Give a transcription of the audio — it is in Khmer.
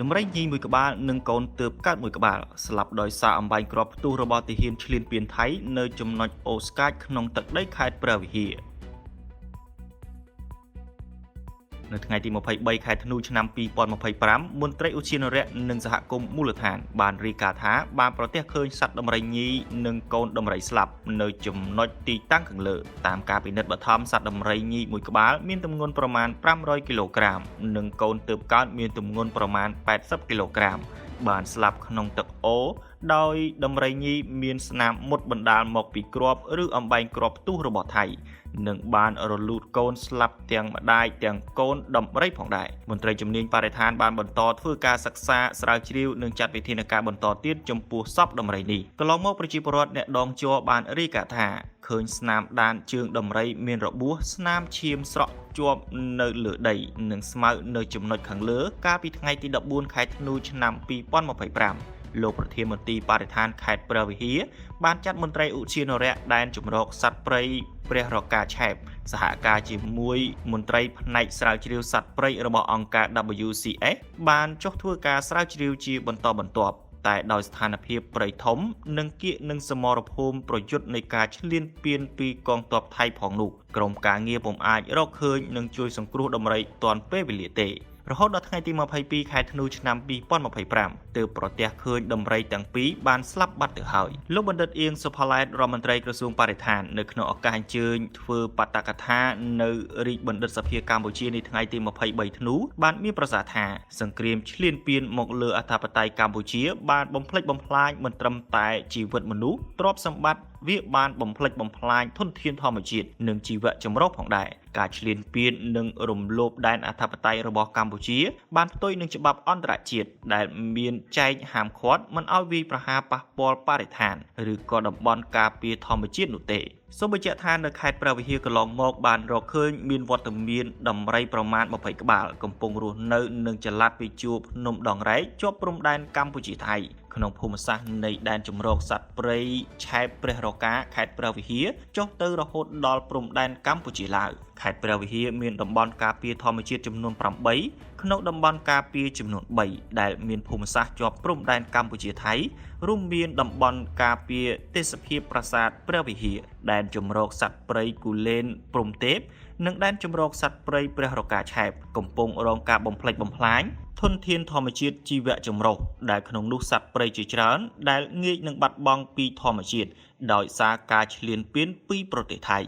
ដំរីញីមួយកក្បាលនិងកូនទើបកើតមួយក្បាលស្លាប់ដោយសារអំបែងគ្រាប់ផ្ទុះរបស់ទាហានឈ្លានពានថៃនៅចំណុចអូស្កាចក្នុងទឹកដីខេត្តព្រះវិហារនៅថ្ងៃទី23ខែធ្នូឆ្នាំ2025មន្ត្រីឧទ្យានុរក្សនិងសហគមន៍មូលដ្ឋានបានរាយការណ៍ថាបានប្រទះឃើញសត្វដំរីញីនិងកូនដំរីស្លាប់នៅចំណុចទីតាំងខាងលើតាមការពិនិត្យបឋមសត្វដំរីញីមួយក្បាលមានទម្ងន់ប្រមាណ500គីឡូក្រាមនិងកូនទើបកើតមានទម្ងន់ប្រមាណ80គីឡូក្រាមបានស្លាប់ក្នុងទឹកអូដោយដំរីញីមានស្នាមមុតបណ្ដាលមកពីគ្រាប់ឬអំបែងគ្រាប់ផ្ទុះរបស់ថៃនិងបានរលូតកូនស្លាប់ទាំងម្ដាយទាំងកូនដំរីផងដែរមន្ត្រីជំនាញបរិស្ថានបានបន្តធ្វើការសិក្សាស្រាវជ្រាវនិងចាត់វិធានការបន្តទៀតចំពោះសពដំរីនេះកន្លងមកប្រជាពលរដ្ឋអ្នកដងជ័របានរាយការណ៍ថាឃើញស្នាមដានជើងដំរីមានរបួសស្នាមឈាមស្រក់ជាប់នៅលើដីនិងស្មៅនៅចំណុចខាងលើកាលពីថ្ងៃទី14ខែធ្នូឆ្នាំ2025លោកប្រធានមន្ត្រីបរិស្ថានខេត្តព្រះវិហារបានចាត់មន្ត្រីឧទ្យានុរក្សដែនជម្រកសត្វព្រៃព្រះរកាឆែបសហការជាមួយមន្ត្រីផ្នែកស្រាវជ្រាវសត្វព្រៃរបស់អង្គការ WCS បានចុះធ្វើការស្រាវជ្រាវជាបន្តបន្ទាប់តែដោយស្ថានភាពព្រៃធំនិងគៀកនឹងសមរភូមិប្រយុទ្ធនៃការឈ្លានពានពីកងទ័ពថៃផងនោះក្រុមការងារពុំអាចរកឃើញនិងជួយសង្គ្រោះដំរីទាន់ពេលវេលាទេរហូតដល់ថ្ងៃទី22ខែធ្នូឆ្នាំ2025ទើបប្រទះឃើញដំរីទាំងពីរបានស្លាប់បាត់ទៅហើយលោកបណ្ឌិតអៀងសុផាឡែតរដ្ឋមន្ត្រីក្រសួងបរិស្ថាននៅក្នុងឱកាសអញ្ជើញធ្វើបទកថានៅរាជបណ្ឌិតសភាកម្ពុជានៅថ្ងៃទី23ធ្នូបានមានប្រសាសន៍ថាសង្គ្រាមឈ្លានពានមកលើអធិបតេយ្យកម្ពុជាបានបំផ្លិចបំផ្លាញមិនត្រឹមតែជីវិតមនុស្សទ្រព្យសម្បត្តិវាបានបំផ្លិចបំផ្លាញធនធានធម្មជាតិនិងជីវៈចម្រុះផងដែរការឈ្លានពាននិងរំលោភដែនអធិបតេយ្យរបស់កម្ពុជាបានផ្ទុយនឹងច្បាប់អន្តរជាតិដែលមានចែងហាមឃាត់មិនឲ្យវាយប្រហារប៉ះពាល់បរិស្ថានឬក៏តំបន់ការពារធម្មជាតិនោះទេសូមបញ្ជាក់ថានៅខេត្តព្រះវិហារកន្លងមកបានរកឃើញមានវត្តមានដំរីប្រមាណ20ក្បាលកំពុងរស់នៅនិងចល័តពីជួរភ្នំដងរែកជាប់ព្រំដែនកម្ពុជាថៃក្នុងភូមិសាស្ត្រនៃដែនជម្រកសត្វព្រៃឆែបព្រះរកាខេត្តព្រះវិហារចុះទៅរហូតដល់ព្រំដែនកម្ពុជាឡាវខេត្តព្រះវិហារមានតំបន់ការពារធម្មជាតិចំនួន8ក្នុងតំបន់ការពារចំនួន3ដែលមានភូមិសាស្ត្រជាប់ព្រំដែនកម្ពុជាថៃរួមមានតំបន់ការពារទេសភាពប្រាសាទព្រះវិហារដែនជម្រកសត្វព្រៃគូលែនព្រំទេពនិងដែនជម្រកសត្វព្រៃព្រះរកាឆែបកំពុងរងការបំផ្លិចបំផ្លាញធនធានធម្មជាតិជីវៈចម្រុះដែលក្នុងនោះសត្វព្រៃជាច្រើនដែលងាយនឹងបាត់បង់ពីធម្មជាតិដោយសារការឈ្លានពានពីប្រទេសថៃ